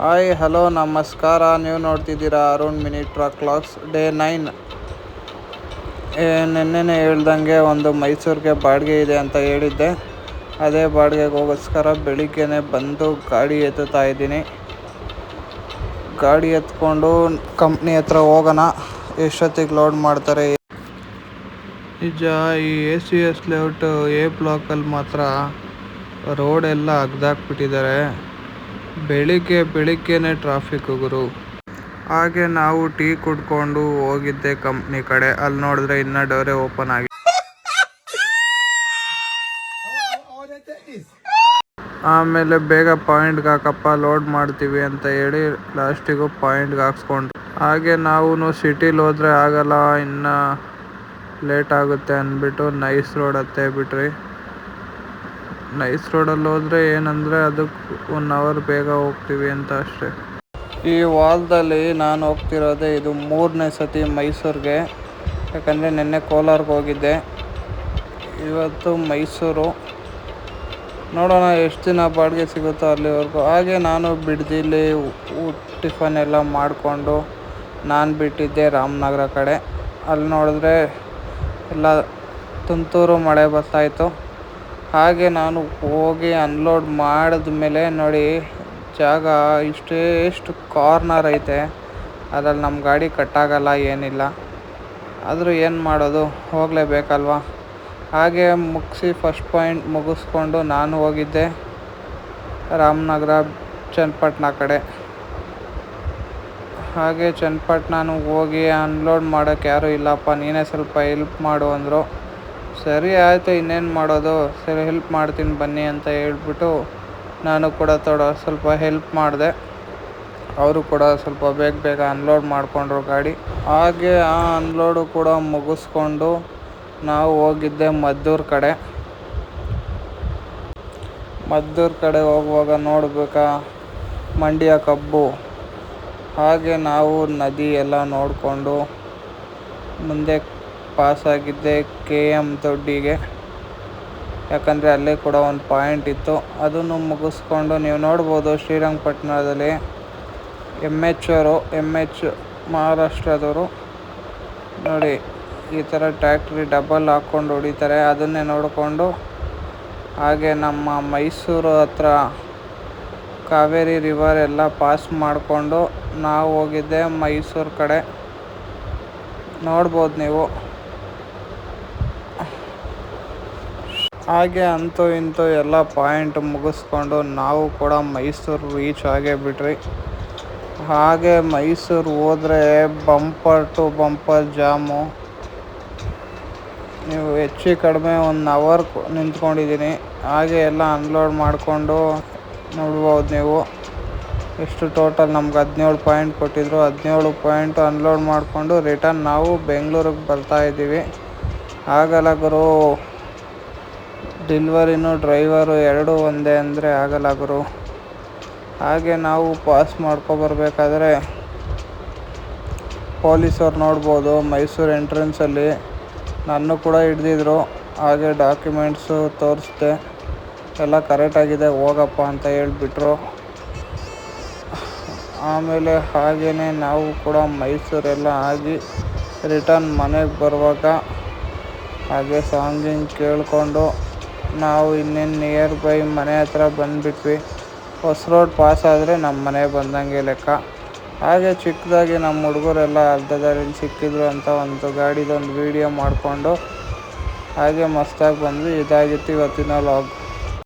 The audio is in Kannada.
ಹಾಯ್ ಹಲೋ ನಮಸ್ಕಾರ. ನೀವು ನೋಡ್ತಿದ್ದೀರಾ Arun mini truck logs day 9. ನಿನ್ನೆನೇ ಹೇಳ್ದಂಗೆ ಒಂದು ಮೈಸೂರಿಗೆ ಬಾಡಿಗೆ ಇದೆ ಅಂತ ಹೇಳಿದ್ದೆ. ಅದೇ ಬಾಡಿಗೆಗೋಸ್ಕರ ಬೆಳಿಗ್ಗೆನೇ ಬಂದು ಗಾಡಿ ಎತ್ತುತ್ತಾ ಇದ್ದೀನಿ. ಗಾಡಿ ಎತ್ಕೊಂಡು ಕಂಪ್ನಿ ಹತ್ರ ಹೋಗೋಣ, ಎಷ್ಟೊತ್ತಿಗೆ ಲೋಡ್ ಮಾಡ್ತಾರೆ. ನಿಜ ಈ ACS ಲೇಔಟ್ A ಬ್ಲಾಕಲ್ಲಿ ಮಾತ್ರ ರೋಡ್ ಎಲ್ಲ ಅಗ್ದಾಕ್ಬಿಟ್ಟಿದ್ದಾರೆ. ಬೆಳಿಗ್ಗೆನೇ ಟ್ರಾಫಿಕ್ ಗುರು. ಹಾಗೆ ನಾವು ಟೀ ಕುಡ್ಕೊಂಡು ಹೋಗಿದ್ದೆ ಕಂಪ್ನಿ ಕಡೆ. ಅಲ್ಲಿ ನೋಡಿದ್ರೆ ಇನ್ನೂ ಡೋರೇ ಓಪನ್ ಆಗಿದೆ. ಆಮೇಲೆ ಬೇಗ ಪಾಯಿಂಟ್ಗೆ ಹಾಕಪ್ಪ, ಲೋಡ್ ಮಾಡ್ತೀವಿ ಅಂತ ಹೇಳಿ ಲಾಸ್ಟಿಗೂ ಪಾಯಿಂಟ್ಗೆ ಹಾಕ್ಸ್ಕೊಂಡ್ರು. ಹಾಗೆ ನಾವು ಸಿಟಿಲಿ ಹೋದ್ರೆ ಆಗಲ್ಲ, ಇನ್ನು ಲೇಟ್ ಆಗುತ್ತೆ ಅಂದ್ಬಿಟ್ಟು ನೈಸ್ ರೋಡ್ ಹತ್ತೇ ಬಿಟ್ರಿ. ನೈಸ್ ರೋಡಲ್ಲಿ ಹೋದರೆ ಏನಂದರೆ ಅದಕ್ಕೆ 1 ಅವರ್ ಬೇಗ ಹೋಗ್ತೀವಿ ಅಂತ ಅಷ್ಟೇ. ಈ ವಾರದಲ್ಲಿ ನಾನು ಹೋಗ್ತಿರೋದೇ ಇದು 3ನೇ ಸತಿ ಮೈಸೂರಿಗೆ. ಯಾಕಂದರೆ ನಿನ್ನೆ ಕೋಲಾರ್ಗೆ ಹೋಗಿದ್ದೆ, ಇವತ್ತು ಮೈಸೂರು. ನೋಡೋಣ ಎಷ್ಟು ದಿನ ಬಾಡಿಗೆ ಸಿಗುತ್ತೋ ಅಲ್ಲಿವರೆಗೂ. ಹಾಗೆ ನಾನು ಬಿಡದಿಲ್ಲಿ ಟಿಫನ್ ಎಲ್ಲ ಮಾಡಿಕೊಂಡು ನಾನು ಬಿಟ್ಟಿದ್ದೆ ರಾಮನಗರ ಕಡೆ. ಅಲ್ಲಿ ನೋಡಿದ್ರೆ ಎಲ್ಲ ತುಂತುರು ಮಳೆ ಬರ್ತಾಯಿತ್ತು. ಹಾಗೆ ನಾನು ಹೋಗಿ ಅನ್ಲೋಡ್ ಮಾಡಿದ ಮೇಲೆ ನೋಡಿ, ಜಾಗ ಎಷ್ಟು ಕಾರ್ನರ್ ಐತೆ. ಅದ್ರಲ್ಲಿ ನಮ್ಮ ಗಾಡಿ ಕಟ್ಟಾಗಲ್ಲ, ಏನಿಲ್ಲ. ಆದರೂ ಏನು ಮಾಡೋದು, ಹೋಗಲೇಬೇಕಲ್ವ. ಹಾಗೆ ಮುಗಿಸಿ ಫಸ್ಟ್ ಪಾಯಿಂಟ್ ಮುಗಿಸ್ಕೊಂಡು ನಾನು ಹೋಗಿದ್ದೆ ರಾಮನಗರ ಚನ್ನಪಟ್ಟಣ ಕಡೆ. ಹಾಗೆ ಚನ್ನಪಟ್ಟಣನೂ ಹೋಗಿ ಅನ್ಲೋಡ್ ಮಾಡೋಕ್ಕೆ ಯಾರೂ ಇಲ್ಲಪ್ಪ, ನೀನೇ ಸ್ವಲ್ಪ ಹೆಲ್ಪ್ ಮಾಡು ಅಂದರು. ಸರಿ ಆಯಿತು, ಇನ್ನೇನು ಮಾಡೋದು, ಸರಿ ಹೆಲ್ಪ್ ಮಾಡ್ತೀನಿ ಬನ್ನಿ ಅಂತ ಹೇಳ್ಬಿಟ್ಟು ನಾನು ಕೂಡ ಸ್ವಲ್ಪ ಹೆಲ್ಪ್ ಮಾಡಿದೆ. ಅವರು ಕೂಡ ಸ್ವಲ್ಪ ಬೇಗ ಅನ್ಲೋಡ್ ಮಾಡಿಕೊಂಡ್ರು ಗಾಡಿ. ಹಾಗೆ ಆ ಅನ್ಲೋಡು ಕೂಡ ಮುಗಿಸ್ಕೊಂಡು ನಾವು ಹೋಗಿದ್ದೆ ಮದ್ದೂರು ಕಡೆ ಹೋಗುವಾಗ ನೋಡಬೇಕಾ ಮಂಡ್ಯ ಕಬ್ಬು. ಹಾಗೆ ನಾವು ನದಿ ಎಲ್ಲ ನೋಡಿಕೊಂಡು ಮುಂದೆ ಪಾಸಾಗಿದ್ದೆ KM ದೊಡ್ಡಿಗೆ. ಯಾಕಂದರೆ ಅಲ್ಲೇ ಕೂಡ ಒಂದು ಪಾಯಿಂಟ್ ಇತ್ತು, ಅದನ್ನು ಮುಗಿಸ್ಕೊಂಡು ನೀವು ನೋಡ್ಬೋದು ಶ್ರೀರಂಗಪಟ್ಟಣದಲ್ಲಿ MH ಮಹಾರಾಷ್ಟ್ರದವರು ನೋಡಿ ಈ ಥರ ಟ್ಯಾಕ್ಟ್ರಿ ಡಬಲ್ ಹಾಕ್ಕೊಂಡು ಹೊಡಿತಾರೆ, ಅದನ್ನೇ ನೋಡಿಕೊಂಡು ಹಾಗೆ ನಮ್ಮ ಮೈಸೂರು ಹತ್ರ ಕಾವೇರಿ ರಿವರ್ ಎಲ್ಲ ಪಾಸ್ ಮಾಡಿಕೊಂಡು ನಾವು ಹೋಗಿದ್ದೆ ಮೈಸೂರು ಕಡೆ. ನೋಡ್ಬೋದು ನೀವು. ಹಾಗೆ ಅಂತೂ ಇಂತೂ ಎಲ್ಲ ಪಾಯಿಂಟ್ ಮುಗಿಸ್ಕೊಂಡು ನಾವು ಕೂಡ ಮೈಸೂರು ರೀಚ್ ಆಗೇ ಬಿಟ್ರಿ. ಹಾಗೆ ಮೈಸೂರು ಹೋದರೆ ಬಂಪರ್ ಟು ಬಂಪರ್ ಜಾಮು. ನೀವು ಹೆಚ್ಚು ಕಡಿಮೆ 1 ಅವರ್ ನಿಂತ್ಕೊಂಡಿದ್ದೀನಿ. ಹಾಗೆ ಎಲ್ಲ ಅನ್ಲೋಡ್ ಮಾಡಿಕೊಂಡು ನೋಡ್ಬೋದು ನೀವು. ಎಷ್ಟು ಟೋಟಲ್ ನಮ್ಗೆ 17 ಪಾಯಿಂಟ್ ಕೊಟ್ಟಿದ್ರು. 17 ಪಾಯಿಂಟು ಅನ್ಲೋಡ್ ಮಾಡಿಕೊಂಡು ರಿಟರ್ನ್ ನಾವು ಬೆಂಗಳೂರಿಗೆ ಬರ್ತಾಯಿದ್ದೀವಿ. ಆಗಲ್ಲ ಗುರು, ಡೆಲಿವರಿನೂ ಡ್ರೈವರು ಎರಡೂ ಒಂದೇ ಅಂದರೆ ಆಗಲ್ಲ ಗುರು. ಹಾಗೆ ನಾವು ಪಾಸ್ ಮಾಡ್ಕೊಬರ್ಬೇಕಾದ್ರೆ ಪೊಲೀಸವ್ರು ನೋಡ್ಬೋದು ಮೈಸೂರು ಎಂಟ್ರೆನ್ಸಲ್ಲಿ ನನ್ನ ಕೂಡ ಹಿಡ್ದಿದ್ರು. ಹಾಗೆ ಡಾಕ್ಯುಮೆಂಟ್ಸು ತೋರಿಸ್ದೆ, ಎಲ್ಲ ಕರೆಕ್ಟಾಗಿದೆ ಹೋಗಪ್ಪ ಅಂತ ಹೇಳಿಬಿಟ್ರು. ಆಮೇಲೆ ಹಾಗೇ ನಾವು ಕೂಡ ಮೈಸೂರೆಲ್ಲ ಆಗಿ ರಿಟರ್ನ್ ಮನೆಗೆ ಬರುವಾಗ ಹಾಗೆ ಸಾಂಗಿಂಗ್ ಕೇಳಿಕೊಂಡು ನಾವು ಇನ್ನೇನು ನಿಯರ್ ಬೈ ಮನೆ ಹತ್ರ ಬಂದುಬಿಟ್ವಿ. ಹೊಸ ರೋಡ್ ಪಾಸ್ ಆದರೆ ನಮ್ಮ ಮನೆ ಬಂದಂಗೆ ಲೆಕ್ಕ. ಹಾಗೆ ಚಿಕ್ಕದಾಗಿ ನಮ್ಮ ಹುಡುಗರೆಲ್ಲ ಅರ್ಧದಲ್ಲಿ ಸಿಕ್ಕಿದ್ರು ಅಂತ ಒಂದು ಗಾಡಿದೊಂದು ವೀಡಿಯೋ ಮಾಡಿಕೊಂಡು ಹಾಗೆ ಮಸ್ತಾಗಿ ಬಂದ್ವಿ. ಇದಾಗಿತ್ತು ಇವತ್ತಿನ ವ್ಲಾಗ್.